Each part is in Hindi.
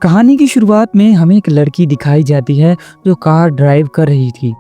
कहानी की शुरुआत में हमें एक लड़की दिखाई जाती है जो कार ड्राइव कर रही थी।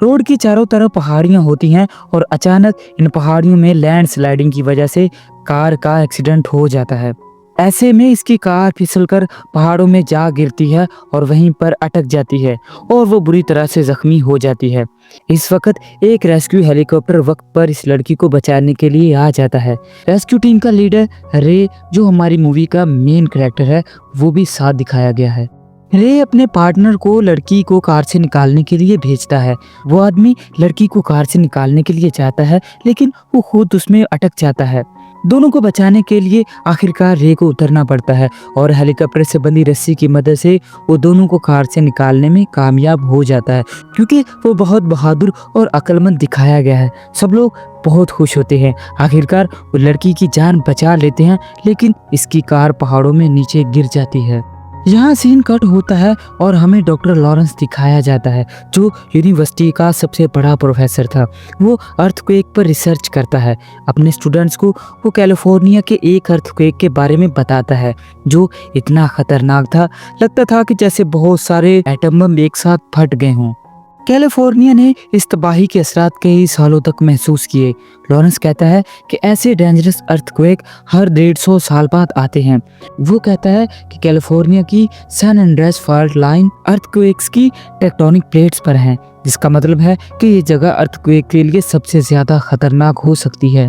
रोड की चारों तरफ पहाड़ियां होती हैं और अचानक इन पहाड़ियों में लैंडस्लाइडिंग की वजह से कार का एक्सीडेंट हो जाता है। ऐसे में इसकी कार फिसलकर पहाड़ों में जा गिरती है और वहीं पर अटक जाती है और वो बुरी तरह से जख्मी हो जाती है। इस वक्त एक रेस्क्यू हेलीकॉप्टर वक्त पर इस लड़की को बचाने के लिए आ जाता है। रेस्क्यू टीम का लीडर रे, जो हमारी मूवी का मेन कैरेक्टर है, वो भी साथ दिखाया गया है। रे अपने पार्टनर को लड़की को कार से निकालने के लिए भेजता है। वो आदमी लड़की को कार से निकालने के लिए चाहता है, लेकिन वो खुद उसमें अटक जाता है। दोनों को बचाने के लिए आखिरकार रे को उतरना पड़ता है और हेलीकॉप्टर से बंधी रस्सी की मदद से वो दोनों को कार से निकालने में कामयाब हो जाता है, क्योंकि वो बहुत बहादुर और अक्लमंद दिखाया गया है। सब लोग बहुत खुश होते हैं। आखिरकार वो लड़की की जान बचा लेते हैं, लेकिन इसकी कार पहाड़ों में नीचे गिर जाती है। यहाँ सीन कट होता है और हमें डॉक्टर लॉरेंस दिखाया जाता है, जो यूनिवर्सिटी का सबसे बड़ा प्रोफेसर था। वो अर्थक्वेक पर रिसर्च करता है। अपने स्टूडेंट्स को वो कैलिफोर्निया के एक अर्थक्वेक के बारे में बताता है जो इतना खतरनाक था, लगता था कि जैसे बहुत सारे एटम बम एक साथ फट गए हों। कैलिफोर्निया ने इस तबाही के असरात कई सालों तक महसूस किए। लॉरेंस कहता है कि ऐसे डेंजरस अर्थक्वेक हर 150 साल बाद आते हैं। वो कहता है कि कैलिफोर्निया की San Andreas fault line earthquakes की टेक्टोनिक प्लेट्स पर है, जिसका मतलब है कि ये जगह अर्थक्वेक के लिए सबसे ज्यादा खतरनाक हो सकती है।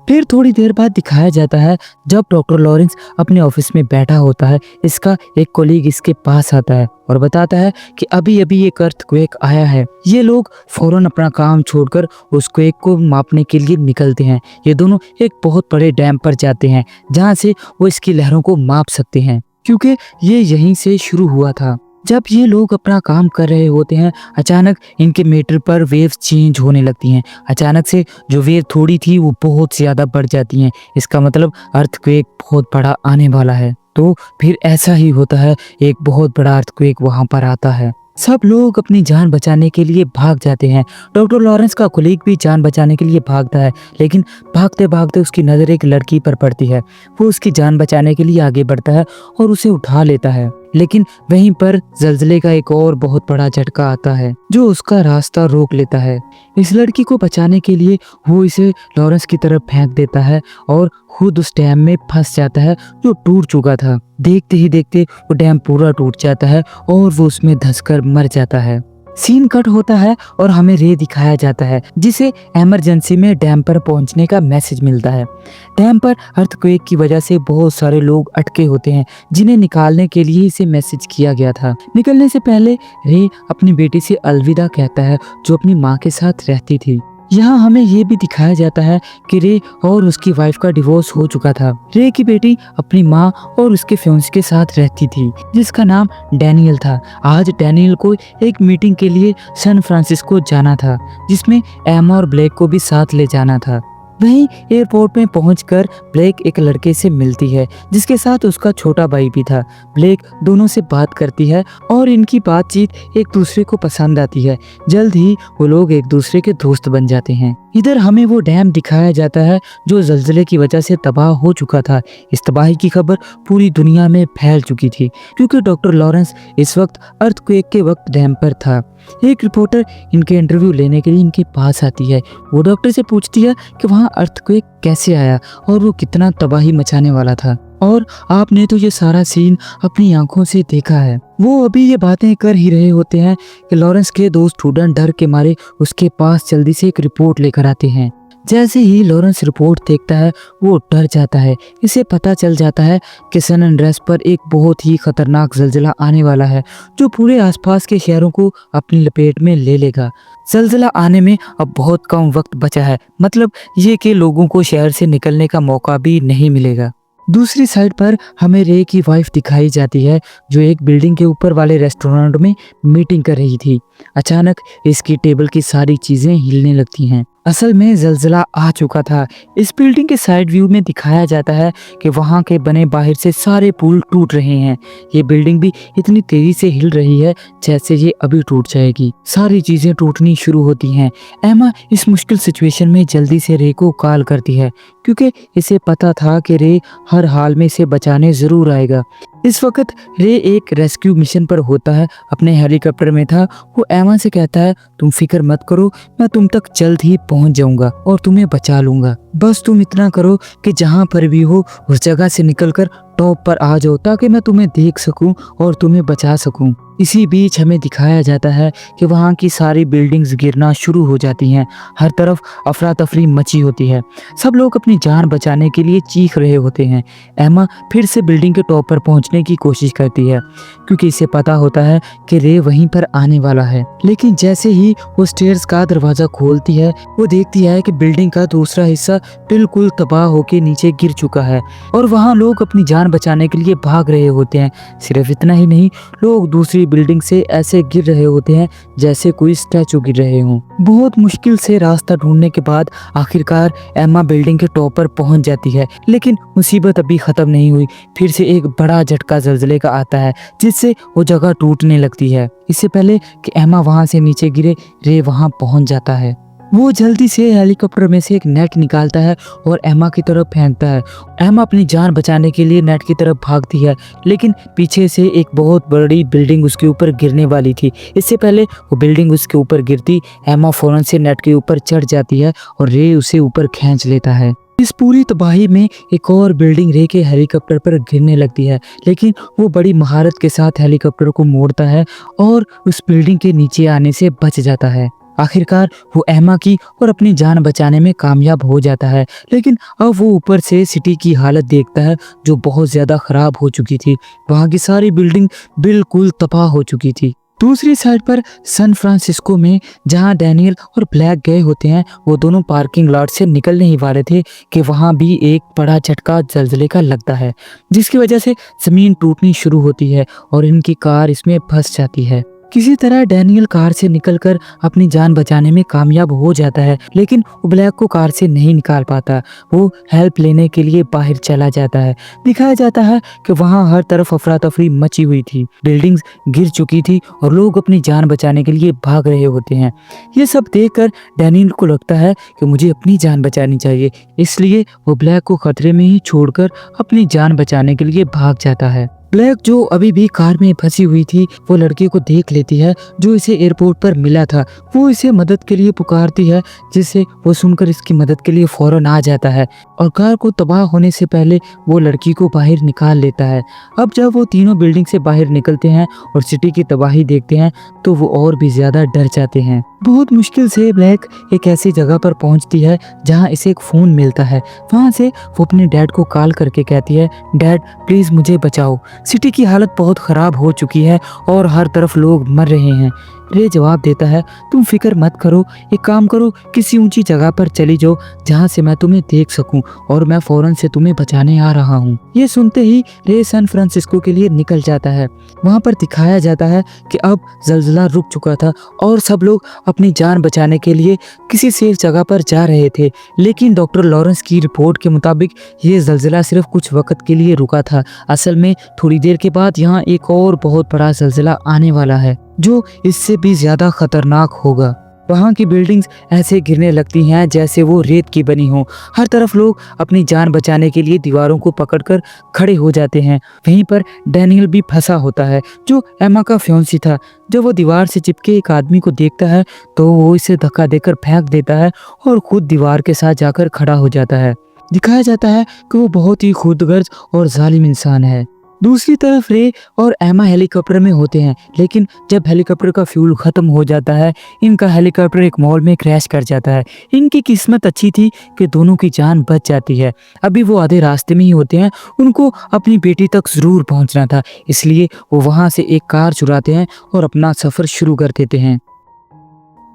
फिर थोड़ी देर बाद दिखाया जाता है जब डॉक्टर लॉरेंस अपने ऑफिस में बैठा होता है। इसका एक कोलीग इसके पास आता है और बताता है कि अभी अभी एक अर्थक्वेक आया है। ये लोग फौरन अपना काम छोड़कर उस क्वेक को मापने के लिए निकलते हैं। ये दोनों एक बहुत बड़े डैम पर जाते हैं जहाँ से वो इसकी लहरों को माप सकते हैं, क्योंकि ये यहीं से शुरू हुआ था। जब ये लोग अपना काम कर रहे होते हैं, अचानक इनके मीटर पर वेव्स चेंज होने लगती हैं। अचानक से जो वेव थोड़ी थी वो बहुत ज़्यादा बढ़ जाती हैं। इसका मतलब अर्थक्वेक बहुत बड़ा आने वाला है। तो फिर ऐसा ही होता है, एक बहुत बड़ा अर्थक्वेक वहाँ पर आता है। सब लोग अपनी जान बचाने के लिए भाग जाते हैं। डॉक्टर लॉरेंस का कोलीग भी जान बचाने के लिए भागता है, लेकिन भागते भागते उसकी नज़र एक लड़की पर पड़ती है। वो उसकी जान बचाने के लिए आगे बढ़ता है और उसे उठा लेता है, लेकिन वहीं पर जल्जले का एक और बहुत बड़ा झटका आता है जो उसका रास्ता रोक लेता है। इस लड़की को बचाने के लिए वो इसे लॉरेंस की तरफ फेंक देता है और खुद उस डैम में फंस जाता है जो टूट चुका था। देखते ही देखते वो डैम पूरा टूट जाता है और वो उसमें धंसकर मर जाता है। सीन कट होता है और हमें रे दिखाया जाता है, जिसे इमरजेंसी में डैम पर पहुंचने का मैसेज मिलता है। डैम पर अर्थक्वेक की वजह से बहुत सारे लोग अटके होते हैं, जिन्हें निकालने के लिए इसे मैसेज किया गया था। निकलने से पहले रे अपनी बेटी से अलविदा कहता है, जो अपनी माँ के साथ रहती थी। यहाँ हमें ये भी दिखाया जाता है कि रे और उसकी वाइफ का डिवोर्स हो चुका था। रे की बेटी अपनी माँ और उसके फियांसे के साथ रहती थी, जिसका नाम डैनियल था। आज डैनियल को एक मीटिंग के लिए सैन फ्रांसिस्को जाना था, जिसमें एमा और ब्लैक को भी साथ ले जाना था। वहीं एयरपोर्ट में पहुंचकर ब्लैक एक लड़के से मिलती है, जिसके साथ उसका छोटा भाई भी था। ब्लैक दोनों से बात करती है और इनकी बातचीत एक दूसरे को पसंद आती है। जल्द ही वो लोग एक दूसरे के दोस्त बन जाते हैं। इधर हमें वो डैम दिखाया जाता है जो जल्जले की वजह से तबाह हो चुका था। इस तबाही की खबर पूरी दुनिया में फैल चुकी थी, क्योंकि डॉक्टर लॉरेंस इस वक्त अर्थक्वेक के वक्त डैम पर था। एक रिपोर्टर इनके इंटरव्यू लेने के लिए इनके पास आती है। वो डॉक्टर से पूछती है कि वहाँ अर्थक्वेक कैसे आया और वो कितना तबाही मचाने वाला था, और आपने तो ये सारा सीन अपनी आंखों से देखा है। वो अभी ये बातें कर ही रहे होते हैं कि लॉरेंस के दो स्टूडेंट डर के मारे उसके पास जल्दी से एक रिपोर्ट लेकर आते हैं। जैसे ही लॉरेंस रिपोर्ट देखता है वो डर जाता है। इसे पता चल जाता है कि सैन एंड्रेस पर एक बहुत ही खतरनाक जल्जला आने वाला है, जो पूरे आसपास के शहरों को अपनी लपेट में ले लेगा। जल्जला आने में अब बहुत कम वक्त बचा है, मतलब ये कि लोगों को शहर से निकलने का मौका भी नहीं मिलेगा। दूसरी साइड पर हमें रे की वाइफ दिखाई जाती है, जो एक बिल्डिंग के ऊपर वाले रेस्टोरेंट में मीटिंग कर रही थी। अचानक इसकी टेबल की सारी चीजें हिलने लगती हैं। असल में जल्जला आ चुका था। इस बिल्डिंग के साइड व्यू में दिखाया जाता है कि वहां के बने बाहर से सारे पुल टूट रहे हैं। ये बिल्डिंग भी इतनी तेजी से हिल रही है जैसे ये अभी टूट जाएगी। सारी चीजें टूटनी शुरू होती हैं। एमा इस मुश्किल सिचुएशन में जल्दी से रे को कॉल करती है, क्योंकि इसे पता था कि रे हर हाल में इसे बचाने जरूर आएगा। इस वक्त रे एक रेस्क्यू मिशन पर होता है, अपने हेलीकॉप्टर में था। वो एमा से कहता है तुम फिक्र मत करो, मैं तुम तक जल्द ही पहुंच जाऊंगा और तुम्हें बचा लूंगा। बस तुम इतना करो कि जहां पर भी हो उस जगह से निकलकर टॉप पर आ जाओ ताकि मैं तुम्हें देख सकूं और तुम्हें बचा सकूं। इसी बीच हमें दिखाया जाता है कि वहाँ की सारी बिल्डिंग्स गिरना शुरू हो जाती हैं। हर तरफ अफरा तफरी मची होती है। सब लोग अपनी जान बचाने के लिए चीख रहे होते हैं। एमा फिर से बिल्डिंग के टॉप पर पहुंचने की कोशिश करती है क्योंकि इसे पता होता है कि रे वहीं पर आने वाला है। लेकिन जैसे ही वो स्टेयर्स का दरवाजा खोलती है, वो देखती है कि बिल्डिंग का दूसरा हिस्सा बिल्कुल तबाह होकर नीचे गिर चुका है और वहाँ लोग अपनी जान बचाने के लिए भाग रहे होते हैं। सिर्फ इतना ही नहीं, लोग दूसरी बिल्डिंग से ऐसे गिर रहे होते हैं जैसे कोई स्टैचू गिर रहे हों। बहुत मुश्किल से रास्ता ढूंढने के बाद आखिरकार एमा बिल्डिंग के टॉप पर पहुंच जाती है, लेकिन मुसीबत अभी खत्म नहीं हुई। फिर से एक बड़ा झटका ज़लज़ले का आता है जिससे वो जगह टूटने लगती है। इससे पहले कि एमा वहां से नीचे गिरे, रे वहां पहुंच जाता है। वो जल्दी से हेलीकॉप्टर में से एक नेट निकालता है और एमा की तरफ फेंकता है। एमा अपनी जान बचाने के लिए नेट की तरफ भागती है, लेकिन पीछे से एक बहुत बड़ी बिल्डिंग उसके ऊपर गिरने वाली थी। इससे पहले वो बिल्डिंग उसके ऊपर गिरती, एमा फौरन से नेट के ऊपर चढ़ जाती है और रे उसे ऊपर खींच लेता है। इस पूरी तबाही में एक और बिल्डिंग रे के हेलीकॉप्टर पर गिरने लगती है, लेकिन वो बड़ी महारत के साथ हेलीकॉप्टर को मोड़ता है और उस बिल्डिंग के नीचे आने से बच जाता है। आखिरकार वो एमा की और अपनी जान बचाने में कामयाब हो जाता है। लेकिन अब वो ऊपर से सिटी की हालत देखता है जो बहुत ज्यादा खराब हो चुकी थी। वहाँ की सारी बिल्डिंग बिल्कुल तबाह हो चुकी थी। दूसरी साइड पर सैन फ्रांसिस्को में जहां डैनियल और ब्लैक गए होते हैं, वो दोनों पार्किंग लॉट से निकलने ही वाले थे कि वहां भी एक बड़ा झटका ज़लज़ले का लगता है, जिसकी वजह से जमीन टूटनी शुरू होती है और इनकी कार इसमें फंस जाती है। किसी तरह डैनियल कार से निकलकर अपनी जान बचाने में कामयाब हो जाता है, लेकिन वो ब्लैक को कार से नहीं निकाल पाता। वो हेल्प लेने के लिए बाहर चला जाता है। दिखाया जाता है कि वहाँ हर तरफ अफरा तफरी मची हुई थी, बिल्डिंग्स गिर चुकी थी और लोग अपनी जान बचाने के लिए भाग रहे होते हैं। ये सब देखकर डैनियल को लगता है कि मुझे अपनी जान बचानी चाहिए, इसलिए वो ब्लैक को खतरे में ही छोड़कर अपनी जान बचाने के लिए भाग जाता है। ब्लैक जो अभी भी कार में फंसी हुई थी, वो लड़की को देख लेती है जो इसे एयरपोर्ट पर मिला था। वो इसे मदद के लिए पुकारती है, जिससे वो सुनकर इसकी मदद के लिए फौरन आ जाता है और कार को तबाह होने से पहले वो लड़की को बाहर निकाल लेता है। अब जब वो तीनों बिल्डिंग से बाहर निकलते हैं और सिटी की तबाही देखते हैं तो वो और भी ज्यादा डर जाते हैं। बहुत मुश्किल से ब्लैक एक ऐसी जगह पर पहुंचती है जहां इसे एक फोन मिलता है। वहां से वो अपने डैड को कॉल करके कहती है, डैड प्लीज मुझे बचाओ, सिटी की हालत बहुत खराब हो चुकी है और हर तरफ लोग मर रहे हैं। रे जवाब देता है, तुम फिक्र मत करो, एक काम करो, किसी ऊंची जगह पर चली जाओ जहां से मैं तुम्हें देख सकूं और मैं फौरन से तुम्हें बचाने आ रहा हूं। ये सुनते ही रे सैन फ्रांसिस्को के लिए निकल जाता है। वहां पर दिखाया जाता है कि अब ज़लज़ला रुक चुका था और सब लोग अपनी जान बचाने के लिए किसी सेफ जगह पर जा रहे थे। लेकिन डॉक्टर लॉरेंस की रिपोर्ट के मुताबिक ये ज़लज़ला सिर्फ कुछ वक्त के लिए रुका था। असल में थोड़ी देर के बाद यहाँ एक और बहुत बड़ा ज़लज़ला आने वाला है जो इससे भी ज्यादा खतरनाक होगा। वहाँ की बिल्डिंग्स ऐसे गिरने लगती हैं जैसे वो रेत की बनी हो। हर तरफ लोग अपनी जान बचाने के लिए दीवारों को पकड़कर खड़े हो जाते हैं। वहीं पर डैनियल भी फंसा होता है जो एमा का फियांसी था। जब वो दीवार से चिपके एक आदमी को देखता है तो वो इसे धक्का देकर फेंक देता है और खुद दीवार के साथ जाकर खड़ा हो जाता है। दिखाया जाता है कि वो बहुत ही खुदगर्ज और जालिम इंसान है। दूसरी तरफ रे और एमा हेलीकॉप्टर में होते हैं, लेकिन जब हेलीकॉप्टर का फ्यूल खत्म हो जाता है, इनका हेलीकॉप्टर एक मॉल में क्रैश कर जाता है। इनकी किस्मत अच्छी थी कि दोनों की जान बच जाती है। अभी वो आधे रास्ते में ही होते हैं, उनको अपनी बेटी तक जरूर पहुंचना था, इसलिए वो वहां से एक कार चुराते हैं और अपना सफर शुरू कर देते हैं।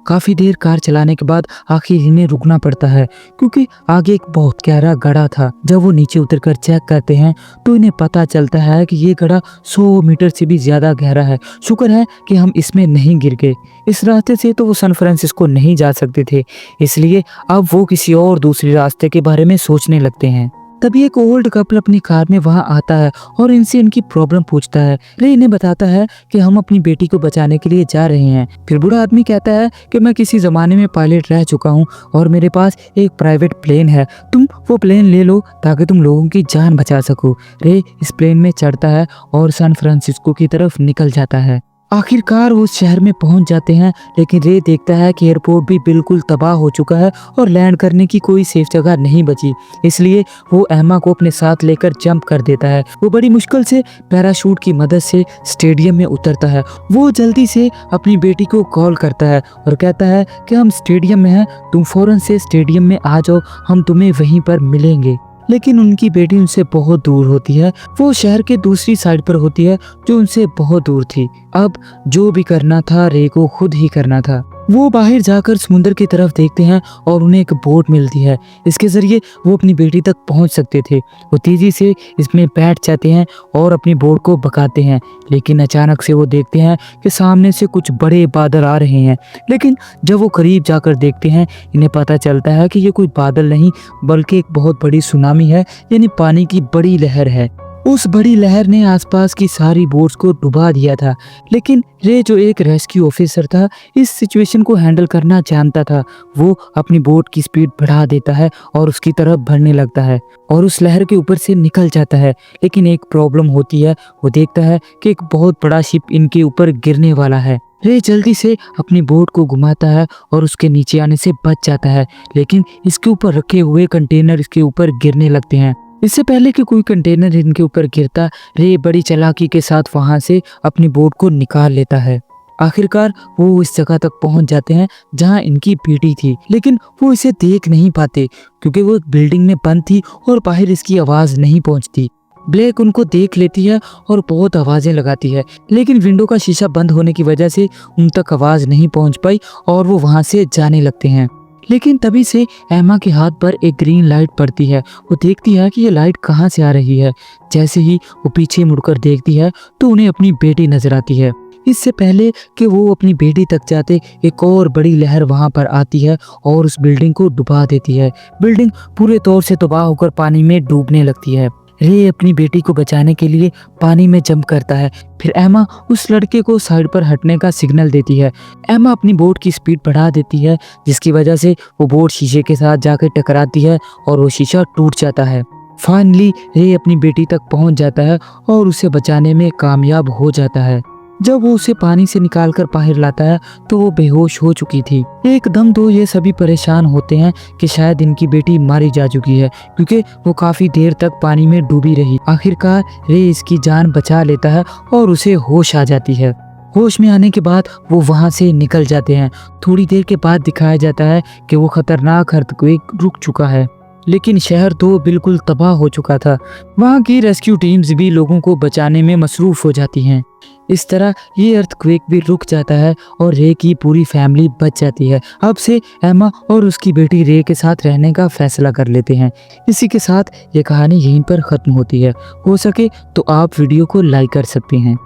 काफ़ी देर कार चलाने के बाद आखिर इन्हें रुकना पड़ता है क्योंकि आगे एक बहुत गहरा गड्ढा था। जब वो नीचे उतरकर चेक करते हैं तो इन्हें पता चलता है कि ये गड्ढा 100 मीटर से भी ज़्यादा गहरा है। शुक्र है कि हम इसमें नहीं गिर गए। इस रास्ते से तो वो सैन फ्रांसिस्को नहीं जा सकते थे, इसलिए अब वो किसी और दूसरे रास्ते के बारे में सोचने लगते हैं। तभी एक ओल्ड कपल अपनी कार में वहां आता है और इनसे इनकी प्रॉब्लम पूछता है। रे इन्हें बताता है कि हम अपनी बेटी को बचाने के लिए जा रहे हैं। फिर बूढ़ा आदमी कहता है कि मैं किसी जमाने में पायलट रह चुका हूँ और मेरे पास एक प्राइवेट प्लेन है, तुम वो प्लेन ले लो ताकि तुम लोगों की जान बचा सको। रे इस प्लेन में चढ़ता है और सैन फ्रांसिस्को की तरफ निकल जाता है। आखिरकार वो उस शहर में पहुंच जाते हैं, लेकिन रे देखता है कि एयरपोर्ट भी बिल्कुल तबाह हो चुका है और लैंड करने की कोई सेफ जगह नहीं बची। इसलिए वो एम्मा को अपने साथ लेकर जंप कर देता है। वो बड़ी मुश्किल से पैराशूट की मदद से स्टेडियम में उतरता है। वो जल्दी से अपनी बेटी को कॉल करता है और कहता है कि हम स्टेडियम में हैं, तुम फौरन से स्टेडियम में आ जाओ, हम तुम्हें वहीं पर मिलेंगे। लेकिन उनकी बेटी उनसे बहुत दूर होती है। वो शहर के दूसरी साइड पर होती है जो उनसे बहुत दूर थी। अब जो भी करना था रे को खुद ही करना था। वो बाहर जाकर समुद्र की तरफ देखते हैं और उन्हें एक बोट मिलती है। इसके जरिए वो अपनी बेटी तक पहुंच सकते थे। वो तेजी से इसमें बैठ जाते हैं और अपनी बोट को भगाते हैं, लेकिन अचानक से वो देखते हैं कि सामने से कुछ बड़े बादल आ रहे हैं। लेकिन जब वो करीब जाकर देखते हैं, इन्हें पता चलता है कि ये कोई बादल नहीं बल्कि एक बहुत बड़ी सुनामी है, यानी पानी की बड़ी लहर है। उस बड़ी लहर ने आसपास की सारी बोट्स को डुबा दिया था। लेकिन रे जो एक रेस्क्यू ऑफिसर था, इस सिचुएशन को हैंडल करना जानता था। वो अपनी बोट की स्पीड बढ़ा देता है और उसकी तरफ बढ़ने लगता है और उस लहर के ऊपर से निकल जाता है। लेकिन एक प्रॉब्लम होती है। वो देखता है कि एक बहुत बड़ा शिप इनके ऊपर गिरने वाला है। रे जल्दी से अपनी बोट को घुमाता है और उसके नीचे आने से बच जाता है, लेकिन इसके ऊपर रखे हुए कंटेनर इसके ऊपर गिरने लगते हैं। इससे पहले कि कोई कंटेनर इनके ऊपर गिरता, रे बड़ी चालाकी के साथ वहां से अपनी बोट को निकाल लेता है। आखिरकार वो इस जगह तक पहुंच जाते हैं जहां इनकी बेटी थी, लेकिन वो इसे देख नहीं पाते क्योंकि वो बिल्डिंग में बंद थी और बाहर इसकी आवाज नहीं पहुंचती। ब्लैक उनको देख लेती है और बहुत आवाजें लगाती है, लेकिन विंडो का शीशा बंद होने की वजह से उन तक आवाज नहीं पहुंच पाई और वो वहां से जाने लगते हैं। लेकिन तभी से एम्मा के हाथ पर एक ग्रीन लाइट पड़ती है। वो देखती है कि ये लाइट कहाँ से आ रही है। जैसे ही वो पीछे मुड़कर देखती है तो उन्हें अपनी बेटी नजर आती है। इससे पहले कि वो अपनी बेटी तक जाते, एक और बड़ी लहर वहां पर आती है और उस बिल्डिंग को डुबा देती है। बिल्डिंग पूरे तौर से तबाह होकर पानी में डूबने लगती है। रे अपनी बेटी को बचाने के लिए पानी में जंप करता है। फिर एम्मा उस लड़के को साइड पर हटने का सिग्नल देती है। एम्मा अपनी बोट की स्पीड बढ़ा देती है, जिसकी वजह से वो बोट शीशे के साथ जाकर टकराती है और वो शीशा टूट जाता है। फाइनली रे अपनी बेटी तक पहुंच जाता है और उसे बचाने में कामयाब हो जाता है। जब वो उसे पानी से निकालकर बाहर लाता है तो वो बेहोश हो चुकी थी। एकदम तो ये सभी परेशान होते हैं कि शायद इनकी बेटी मारी जा चुकी है, क्योंकि वो काफी देर तक पानी में डूबी रही। आखिरकार रे इसकी जान बचा लेता है और उसे होश आ जाती है। होश में आने के बाद वो वहां से निकल जाते हैं। थोड़ी देर के बाद दिखाया जाता है कि वो खतरनाक अर्थक्वेक रुक चुका है, लेकिन शहर तो बिल्कुल तबाह हो चुका था। वहाँ की रेस्क्यू टीम्स भी लोगों को बचाने में मसरूफ हो जाती हैं। इस तरह ये अर्थक्वेक भी रुक जाता है और रे की पूरी फैमिली बच जाती है। अब से एम्मा और उसकी बेटी रे के साथ रहने का फैसला कर लेते हैं। इसी के साथ ये कहानी यहीं पर ख़त्म होती है। हो सके तो आप वीडियो को लाइक कर सकते हैं।